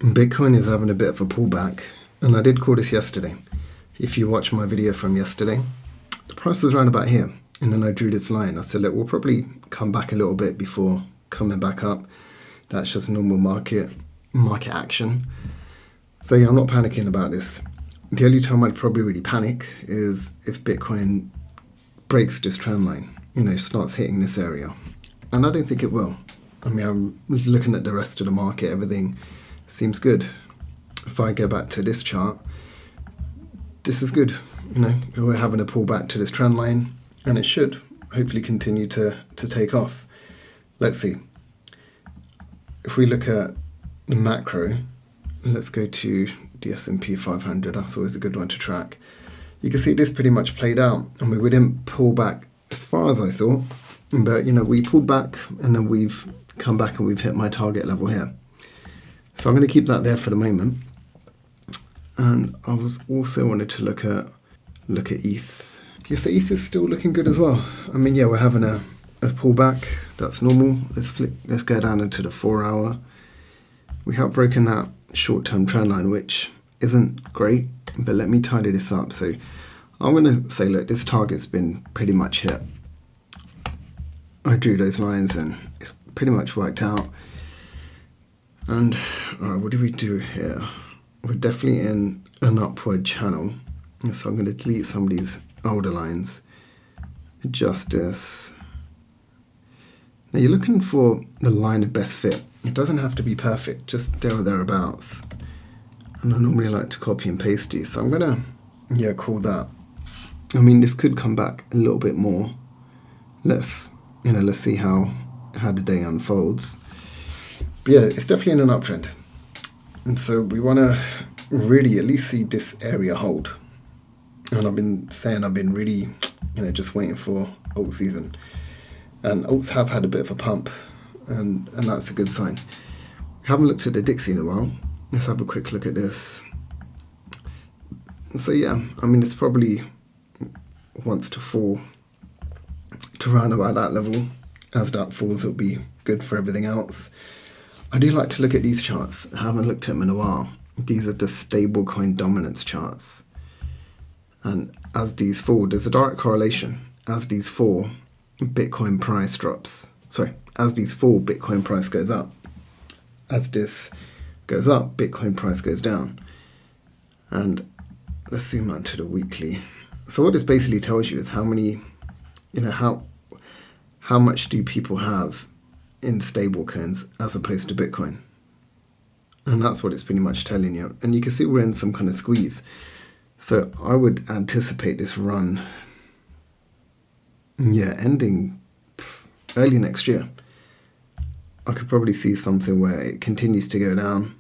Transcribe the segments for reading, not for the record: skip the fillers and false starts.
Bitcoin is having a bit of a pullback, and I did call this yesterday. If you watch my video from yesterday, the price was around about here, and then I drew this line. I said, look, we'll probably come back a little bit before coming back up. That's just normal market action. So yeah, I'm not panicking about this. The only time I'd probably really panic is if Bitcoin breaks this trend line, starts hitting this area. And I don't think it will. I mean, I'm looking at the rest of the market, everything seems good. If I go back to this chart, this is good. We're having a pullback to this trend line, and it should hopefully continue to take off. Let's see. If we look at the macro, let's go to the S&P 500. That's always a good one to track. You can see this pretty much played out. I mean, we didn't pull back as far as I thought, but we pulled back, and then we've come back and we've hit my target level here. So I'm going to keep that there for the moment. And I was also wanted to look at ETH. Yeah, so ETH is still looking good as well. I mean, yeah, we're having a pullback. That's normal. Let's go down into the 4 hour. We have broken that short-term trend line, which isn't great, but let me tidy this up. So I'm going to say, look, this target's been pretty much hit. I drew those lines and it's pretty much worked out. And what do we do here? We're definitely in an upward channel. So I'm going to delete some of these older lines. Adjust this. Now you're looking for the line of best fit. It doesn't have to be perfect, just there or thereabouts. And I normally like to copy and paste these. So I'm going to, call that. I mean, this could come back a little bit more. Let's see how the day unfolds. But yeah, it's definitely in an uptrend. And so we want to really at least see this area hold. And I've been really, just waiting for alt season. And alts have had a bit of a pump, and that's a good sign. We haven't looked at the Dixie in a while. Let's have a quick look at this. So yeah, I mean, it's probably wants to fall to around about that level. As that falls, it'll be good for everything else. I do like to look at these charts. I haven't looked at them in a while. These are the stablecoin dominance charts. And as these fall, there's a direct correlation. As these fall, Bitcoin price drops. Sorry, as these fall, Bitcoin price goes up. As this goes up, Bitcoin price goes down. And let's zoom out to the weekly. So what this basically tells you is how many, how much do people have in stablecoins as opposed to Bitcoin. And that's what it's pretty much telling you. And you can see we're in some kind of squeeze. So I would anticipate this run, ending early next year. I could probably see something where it continues to go down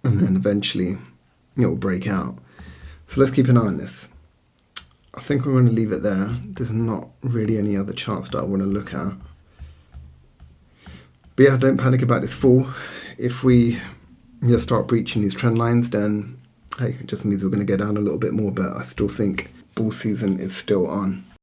and then eventually it will break out. So let's keep an eye on this. I think I'm going to leave it there. There's not really any other charts that I want to look at. But yeah, don't panic about this fall. If we start breaching these trend lines, then hey, it just means we're going to go down a little bit more, but I still think bull season is still on.